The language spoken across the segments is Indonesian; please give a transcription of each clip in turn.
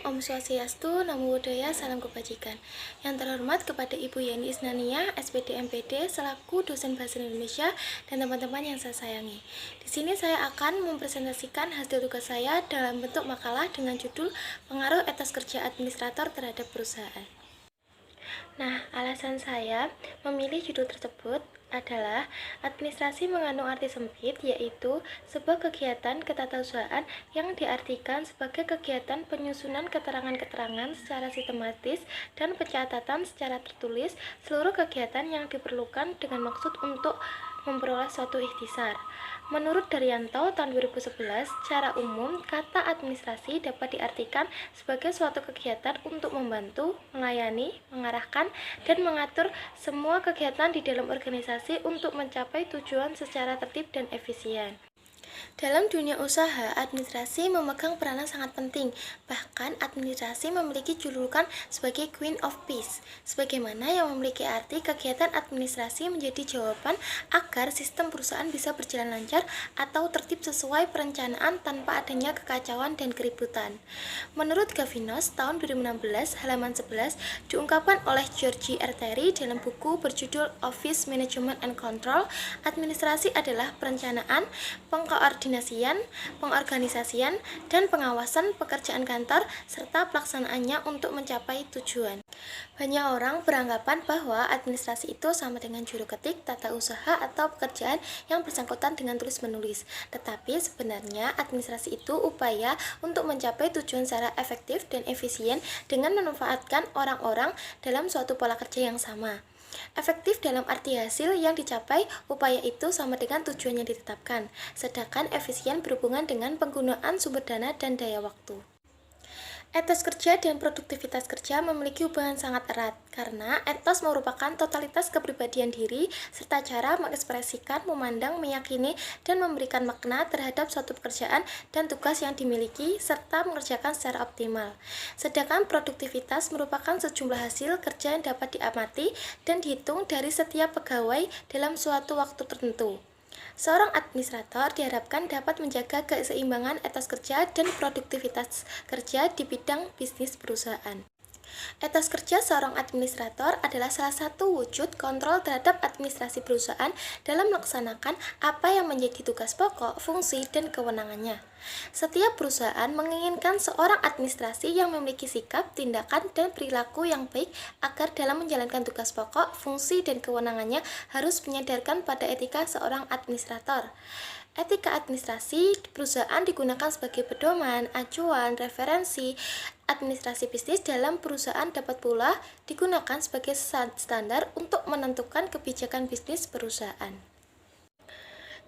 Om Swastiastu, Namo Buddhaya, Salam Kebajikan. Yang terhormat kepada Ibu Yani Isnania, SPD MPD, selaku dosen Bahasa Indonesia, dan teman-teman yang saya sayangi. Di sini saya akan mempresentasikan hasil tugas saya dalam bentuk makalah dengan judul Pengaruh Etos Kerja Administrator Terhadap Perusahaan. Nah, alasan saya memilih judul tersebut adalah administrasi mengandung arti sempit, yaitu sebuah kegiatan ketatausahaan yang diartikan sebagai kegiatan penyusunan keterangan-keterangan secara sistematis dan pencatatan secara tertulis seluruh kegiatan yang diperlukan dengan maksud untuk memperoleh suatu ikhtisar. Menurut Daryanto tahun 2011, secara umum kata administrasi dapat diartikan sebagai suatu kegiatan untuk membantu, melayani, mengarahkan, dan mengatur semua kegiatan di dalam organisasi untuk mencapai tujuan secara tertib dan efisien. Dalam dunia usaha, administrasi memegang peranan sangat penting. Bahkan, administrasi memiliki julukan sebagai Queen of Peace, sebagaimana yang memiliki arti kegiatan administrasi menjadi jawaban agar sistem perusahaan bisa berjalan lancar atau tertib sesuai perencanaan tanpa adanya kekacauan dan keributan. Menurut Gavinos tahun 2016, halaman 11, diungkapkan oleh Georgie R. Terry dalam buku berjudul Office Management and Control, administrasi adalah perencanaan, pengkoordinasian, pengorganisasian, dan pengawasan pekerjaan kantor serta pelaksanaannya untuk mencapai tujuan. Banyak orang beranggapan bahwa administrasi itu sama dengan juru ketik, tata usaha, atau pekerjaan yang bersangkutan dengan tulis-menulis. Tetapi sebenarnya administrasi itu upaya untuk mencapai tujuan secara efektif dan efisien dengan memanfaatkan orang-orang dalam suatu pola kerja yang sama. Efektif dalam arti hasil yang dicapai, upaya itu sama dengan tujuan yang ditetapkan, sedangkan efisien berhubungan dengan penggunaan sumber dana dan daya waktu. Etos kerja dan produktivitas kerja memiliki hubungan sangat erat, karena etos merupakan totalitas kepribadian diri serta cara mengekspresikan, memandang, meyakini, dan memberikan makna terhadap suatu pekerjaan dan tugas yang dimiliki serta mengerjakan secara optimal. Sedangkan produktivitas merupakan sejumlah hasil kerja yang dapat diamati dan dihitung dari setiap pegawai dalam suatu waktu tertentu. Seorang administrator diharapkan dapat menjaga keseimbangan etos kerja dan produktivitas kerja di bidang bisnis perusahaan. Etos kerja seorang administrator adalah salah satu wujud kontrol terhadap administrasi perusahaan dalam melaksanakan apa yang menjadi tugas pokok, fungsi, dan kewenangannya. Setiap perusahaan menginginkan seorang administrasi yang memiliki sikap, tindakan, dan perilaku yang baik agar dalam menjalankan tugas pokok, fungsi, dan kewenangannya harus menyadarkan pada etika seorang administrator. Etika administrasi perusahaan digunakan sebagai pedoman, acuan, referensi. Administrasi bisnis dalam perusahaan dapat pula digunakan sebagai standar untuk menentukan kebijakan bisnis perusahaan.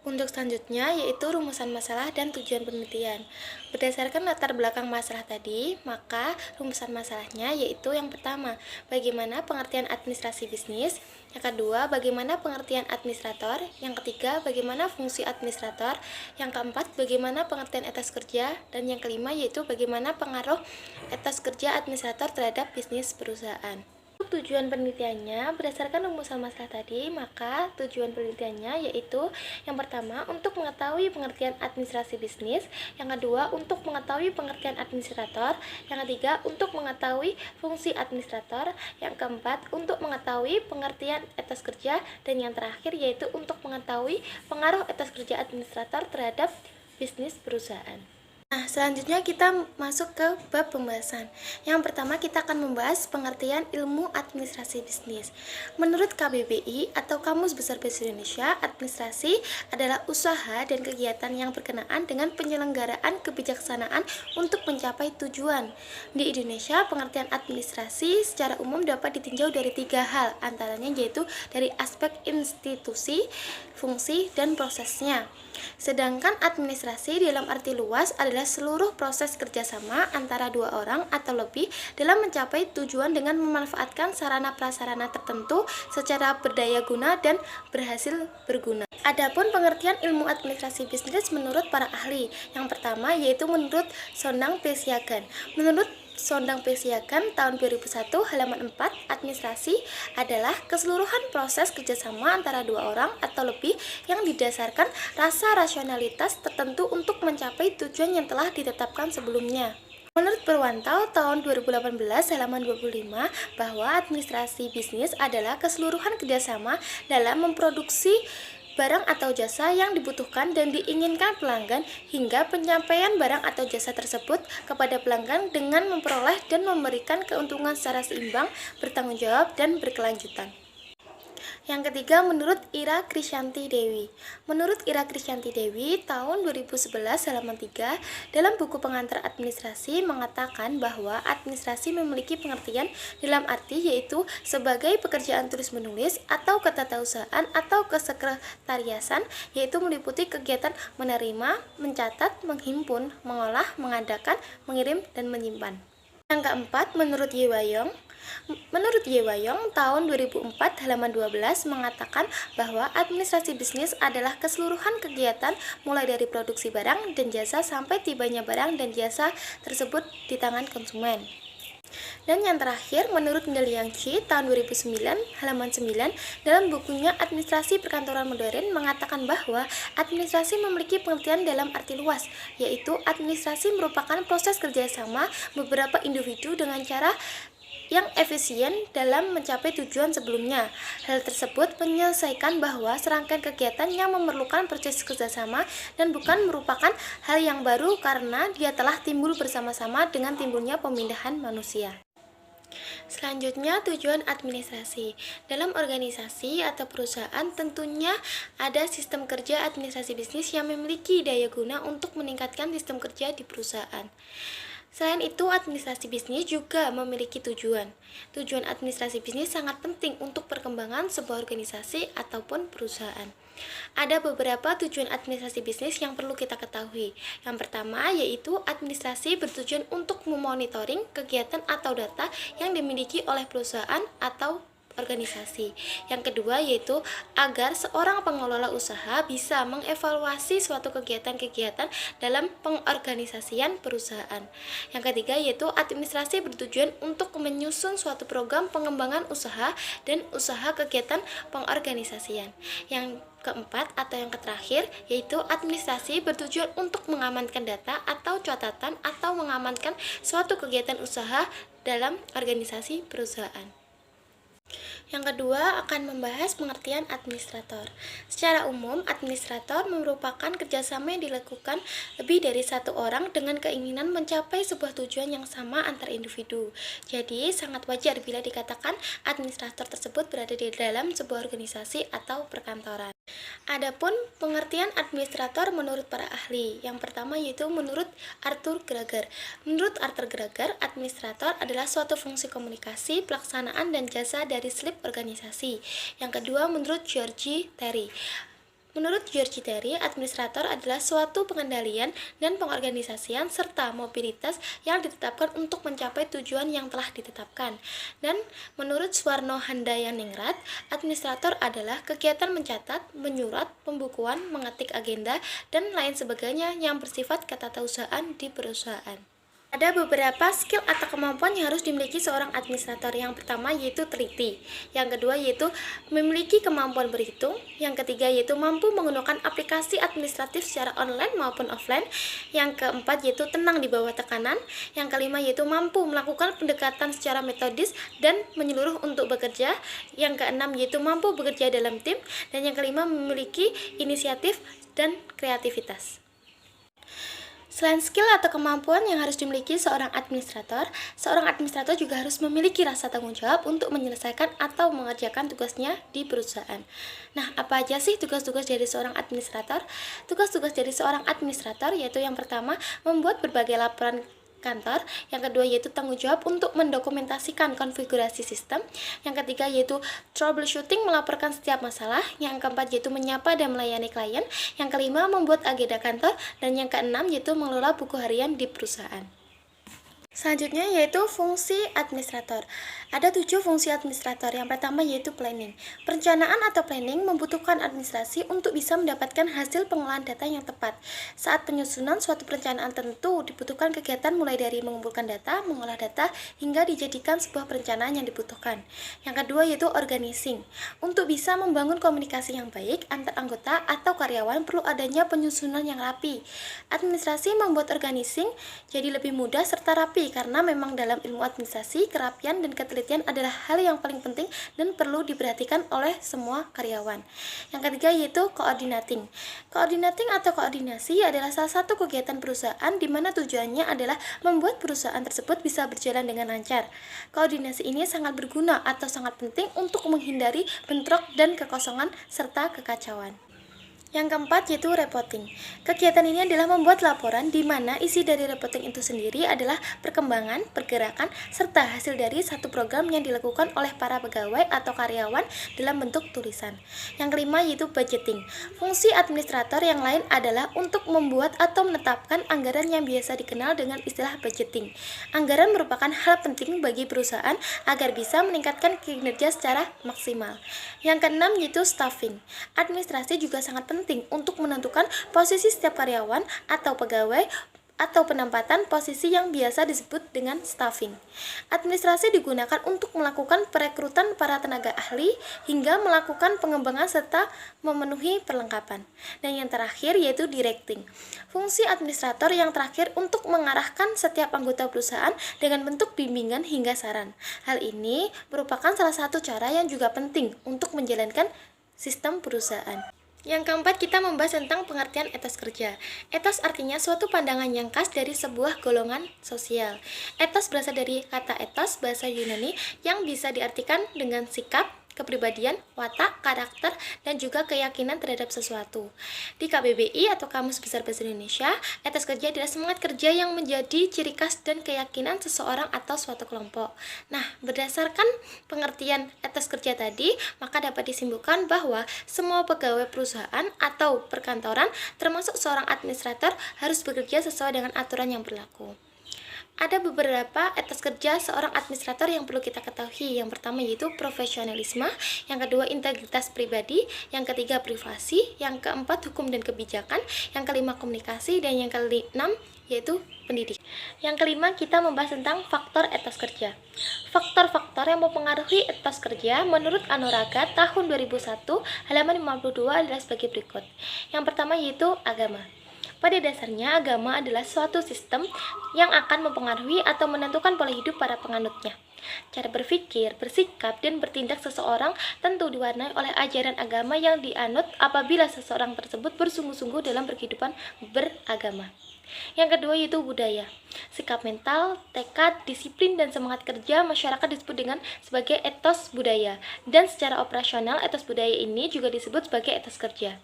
Untuk selanjutnya yaitu rumusan masalah dan tujuan penelitian. Berdasarkan latar belakang masalah tadi, maka rumusan masalahnya yaitu yang pertama, bagaimana pengertian administrasi bisnis, yang kedua, bagaimana pengertian administrator, yang ketiga, bagaimana fungsi administrator, yang keempat, bagaimana pengertian etos kerja, dan yang kelima yaitu bagaimana pengaruh etos kerja administrator terhadap bisnis perusahaan. Tujuan penelitiannya berdasarkan rumusan masalah tadi, maka tujuan penelitiannya yaitu yang pertama untuk mengetahui pengertian administrasi bisnis, yang kedua untuk mengetahui pengertian administrator, yang ketiga untuk mengetahui fungsi administrator, yang keempat untuk mengetahui pengertian etos kerja, dan yang terakhir yaitu untuk mengetahui pengaruh etos kerja administrator terhadap bisnis perusahaan. Nah, selanjutnya kita masuk ke bab pembahasan. Yang pertama kita akan membahas pengertian ilmu administrasi bisnis. Menurut KBBI atau Kamus Besar Bahasa Indonesia, administrasi adalah usaha dan kegiatan yang berkenaan dengan penyelenggaraan kebijaksanaan untuk mencapai tujuan. Di Indonesia, pengertian administrasi secara umum dapat ditinjau dari 3 hal, antaranya yaitu dari aspek institusi, fungsi, dan prosesnya. Sedangkan administrasi dalam arti luas adalah seluruh proses kerjasama antara 2 orang atau lebih dalam mencapai tujuan dengan memanfaatkan sarana-prasarana tertentu secara berdaya guna dan berhasil berguna. Adapun pengertian ilmu administrasi bisnis menurut para ahli, yang pertama yaitu menurut Sondang P. Siagan. Menurut Sondang P. Siagan tahun 2001 halaman 4, administrasi adalah keseluruhan proses kerjasama antara 2 orang atau lebih yang didasarkan rasa rasionalitas tertentu untuk mencapai tujuan yang telah ditetapkan sebelumnya. Menurut Purwanto tahun 2018 halaman 25 bahwa administrasi bisnis adalah keseluruhan kerjasama dalam memproduksi barang atau jasa yang dibutuhkan dan diinginkan pelanggan hingga penyampaian barang atau jasa tersebut kepada pelanggan dengan memperoleh dan memberikan keuntungan secara seimbang, bertanggung jawab, dan berkelanjutan. Yang ketiga, menurut Ira Krisyanti Dewi. Menurut Ira Krisyanti Dewi, tahun 2011 halaman 3, dalam buku pengantar administrasi mengatakan bahwa administrasi memiliki pengertian dalam arti yaitu sebagai pekerjaan tulis-menulis atau ketatausahaan atau kesekretariasan, yaitu meliputi kegiatan menerima, mencatat, menghimpun, mengolah, mengadakan, mengirim, dan menyimpan. Yang keempat, menurut Yewayong tahun 2004 halaman 12 mengatakan bahwa administrasi bisnis adalah keseluruhan kegiatan mulai dari produksi barang dan jasa sampai tibanya barang dan jasa tersebut di tangan konsumen. Dan yang terakhir, menurut Liang Qi tahun 2009 halaman 9 dalam bukunya Administrasi Perkantoran Modern mengatakan bahwa administrasi memiliki pengertian dalam arti luas, yaitu administrasi merupakan proses kerjasama beberapa individu dengan cara yang efisien dalam mencapai tujuan sebelumnya. Hal tersebut menyelesaikan bahwa serangkaian kegiatan yang memerlukan proses kerjasama dan bukan merupakan hal yang baru karena dia telah timbul bersama-sama dengan timbulnya pemindahan manusia. Selanjutnya, tujuan administrasi. Dalam organisasi atau perusahaan tentunya ada sistem kerja administrasi bisnis yang memiliki daya guna untuk meningkatkan sistem kerja di perusahaan. Selain itu, administrasi bisnis juga memiliki tujuan. Tujuan administrasi bisnis sangat penting untuk perkembangan sebuah organisasi ataupun perusahaan. Ada beberapa tujuan administrasi bisnis yang perlu kita ketahui. Yang pertama yaitu administrasi bertujuan untuk memonitoring kegiatan atau data yang dimiliki oleh perusahaan atau organisasi. Yang kedua yaitu agar seorang pengelola usaha bisa mengevaluasi suatu kegiatan-kegiatan dalam pengorganisasian perusahaan. Yang ketiga yaitu administrasi bertujuan untuk menyusun suatu program pengembangan usaha dan usaha kegiatan pengorganisasian. Yang keempat atau yang terakhir yaitu administrasi bertujuan untuk mengamankan data atau catatan atau mengamankan suatu kegiatan usaha dalam organisasi perusahaan. Yang kedua akan membahas pengertian administrator. Secara umum, administrator merupakan kerjasama yang dilakukan lebih dari satu orang dengan keinginan mencapai sebuah tujuan yang sama antar individu. Jadi, sangat wajar bila dikatakan administrator tersebut berada di dalam sebuah organisasi atau perkantoran. Adapun pengertian administrator menurut para ahli, yang pertama yaitu menurut Arthur Greger. Menurut Arthur Greger, administrator adalah suatu fungsi komunikasi, pelaksanaan, dan jasa dari slip organisasi. Yang kedua menurut George Terry. Menurut George Terry, administrator adalah suatu pengendalian dan pengorganisasian serta mobilitas yang ditetapkan untuk mencapai tujuan yang telah ditetapkan. Dan menurut Swarno Handayaningrat, administrator adalah kegiatan mencatat, menyurat, pembukuan, mengetik agenda, dan lain sebagainya yang bersifat ketatausahaan di perusahaan. Ada beberapa skill atau kemampuan yang harus dimiliki seorang administrator. Yang pertama yaitu teliti, yang kedua yaitu memiliki kemampuan berhitung, yang ketiga yaitu mampu menggunakan aplikasi administratif secara online maupun offline, yang keempat yaitu tenang di bawah tekanan, yang kelima yaitu mampu melakukan pendekatan secara metodis dan menyeluruh untuk bekerja, yang keenam yaitu mampu bekerja dalam tim, dan yang kelima memiliki inisiatif dan kreativitas. Selain skill atau kemampuan yang harus dimiliki seorang administrator juga harus memiliki rasa tanggung jawab untuk menyelesaikan atau mengerjakan tugasnya di perusahaan. Nah, apa aja sih tugas-tugas dari seorang administrator? Tugas-tugas dari seorang administrator yaitu yang pertama, membuat berbagai laporan kantor, yang kedua yaitu tanggung jawab untuk mendokumentasikan konfigurasi sistem, yang ketiga yaitu troubleshooting melaporkan setiap masalah, yang keempat yaitu menyapa dan melayani klien, yang kelima membuat agenda kantor, dan yang keenam yaitu mengelola buku harian di perusahaan. Selanjutnya yaitu fungsi administrator. Ada 7 fungsi administrator. Yang pertama yaitu planning. Perencanaan atau planning membutuhkan administrasi untuk bisa mendapatkan hasil pengolahan data yang tepat. Saat penyusunan suatu perencanaan tentu dibutuhkan kegiatan mulai dari mengumpulkan data, mengolah data, hingga dijadikan sebuah perencanaan yang dibutuhkan. Yang kedua yaitu organizing. Untuk bisa membangun komunikasi yang baik antar anggota atau karyawan perlu adanya penyusunan yang rapi. Administrasi membuat organizing jadi lebih mudah serta rapi karena memang dalam ilmu administrasi, kerapian dan ketelitian adalah hal yang paling penting dan perlu diperhatikan oleh semua karyawan. Yang ketiga yaitu coordinating. Coordinating atau koordinasi adalah salah satu kegiatan perusahaan di mana tujuannya adalah membuat perusahaan tersebut bisa berjalan dengan lancar. Koordinasi ini sangat berguna atau sangat penting untuk menghindari bentrok dan kekosongan serta kekacauan. Yang keempat yaitu reporting. Kegiatan ini adalah membuat laporan di mana isi dari reporting itu sendiri adalah perkembangan, pergerakan, serta hasil dari satu program yang dilakukan oleh para pegawai atau karyawan dalam bentuk tulisan. Yang kelima yaitu budgeting. Fungsi administrator yang lain adalah untuk membuat atau menetapkan anggaran yang biasa dikenal dengan istilah budgeting. Anggaran merupakan hal penting bagi perusahaan agar bisa meningkatkan kinerja secara maksimal. Yang keenam yaitu staffing. Administrasi juga sangat penting untuk menentukan posisi setiap karyawan atau pegawai atau penempatan posisi yang biasa disebut dengan staffing. Administrasi digunakan untuk melakukan perekrutan para tenaga ahli hingga melakukan pengembangan serta memenuhi perlengkapan. Dan yang terakhir yaitu directing. Fungsi administrator yang terakhir untuk mengarahkan setiap anggota perusahaan dengan bentuk bimbingan hingga saran. Hal ini merupakan salah satu cara yang juga penting untuk menjalankan sistem perusahaan. Yang keempat, kita membahas tentang pengertian etos kerja. Etos artinya suatu pandangan yang khas dari sebuah golongan sosial. Etos berasal dari kata etos, bahasa Yunani, yang bisa diartikan dengan sikap, kepribadian, watak, karakter, dan juga keyakinan terhadap sesuatu. Di KBBI atau Kamus Besar Bahasa Indonesia, etos kerja adalah semangat kerja yang menjadi ciri khas dan keyakinan seseorang atau suatu kelompok. Nah, berdasarkan pengertian etos kerja tadi, maka dapat disimpulkan bahwa semua pegawai perusahaan atau perkantoran, termasuk seorang administrator, harus bekerja sesuai dengan aturan yang berlaku. Ada beberapa etos kerja seorang administrator yang perlu kita ketahui. Yang pertama yaitu profesionalisme, yang kedua integritas pribadi, yang ketiga privasi, yang keempat hukum dan kebijakan, yang kelima komunikasi, dan yang keenam yaitu pendidik. Yang kelima, kita membahas tentang faktor etos kerja. Faktor-faktor yang mempengaruhi etos kerja menurut Anuraga tahun 2001 halaman 52 adalah sebagai berikut. Yang pertama yaitu agama. Pada dasarnya, agama adalah suatu sistem yang akan mempengaruhi atau menentukan pola hidup para penganutnya. Cara berpikir, bersikap, dan bertindak seseorang tentu diwarnai oleh ajaran agama yang dianut apabila seseorang tersebut bersungguh-sungguh dalam berkehidupan beragama. Yang kedua yaitu budaya. Sikap mental, tekad, disiplin, dan semangat kerja masyarakat disebut dengan sebagai etos budaya. Dan secara operasional, etos budaya ini juga disebut sebagai etos kerja.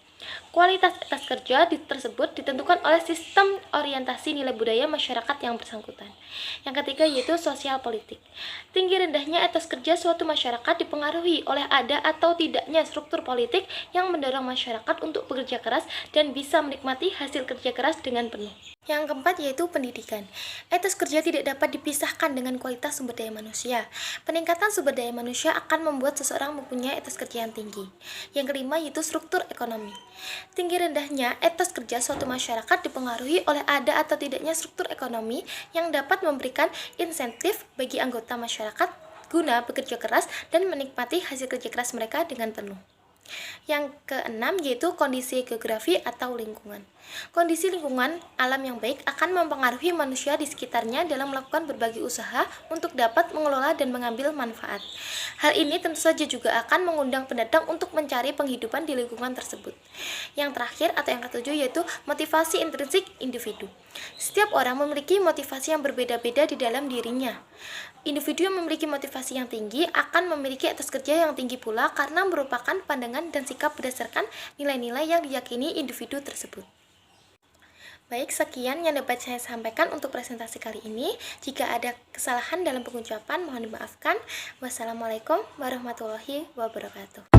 Kualitas etos kerja tersebut ditentukan oleh sistem orientasi nilai budaya masyarakat yang bersangkutan. Yang ketiga yaitu sosial politik. Tinggi rendahnya etos kerja suatu masyarakat dipengaruhi oleh ada atau tidaknya struktur politik yang mendorong masyarakat untuk bekerja keras dan bisa menikmati hasil kerja keras dengan penuh. Yang keempat yaitu pendidikan. Etos kerja tidak dapat dipisahkan dengan kualitas sumber daya manusia. Peningkatan sumber daya manusia akan membuat seseorang mempunyai etos kerja yang tinggi. Yang kelima yaitu struktur ekonomi. Tinggi rendahnya etos kerja suatu masyarakat dipengaruhi oleh ada atau tidaknya struktur ekonomi yang dapat memberikan insentif bagi anggota masyarakat guna bekerja keras dan menikmati hasil kerja keras mereka dengan penuh. Yang keenam yaitu kondisi geografi atau lingkungan. Kondisi lingkungan alam yang baik akan mempengaruhi manusia di sekitarnya dalam melakukan berbagai usaha untuk dapat mengelola dan mengambil manfaat. Hal ini tentu saja juga akan mengundang pendatang untuk mencari penghidupan di lingkungan tersebut. Yang terakhir atau yang ketujuh yaitu motivasi intrinsik individu. Setiap orang memiliki motivasi yang berbeda-beda di dalam dirinya. Individu yang memiliki motivasi yang tinggi akan memiliki etos kerja yang tinggi pula karena merupakan pandangan dan sikap berdasarkan nilai-nilai yang diyakini individu tersebut. Baik, sekian yang dapat saya sampaikan untuk presentasi kali ini. Jika ada kesalahan dalam pengucapan, mohon dimaafkan. Wassalamualaikum warahmatullahi wabarakatuh.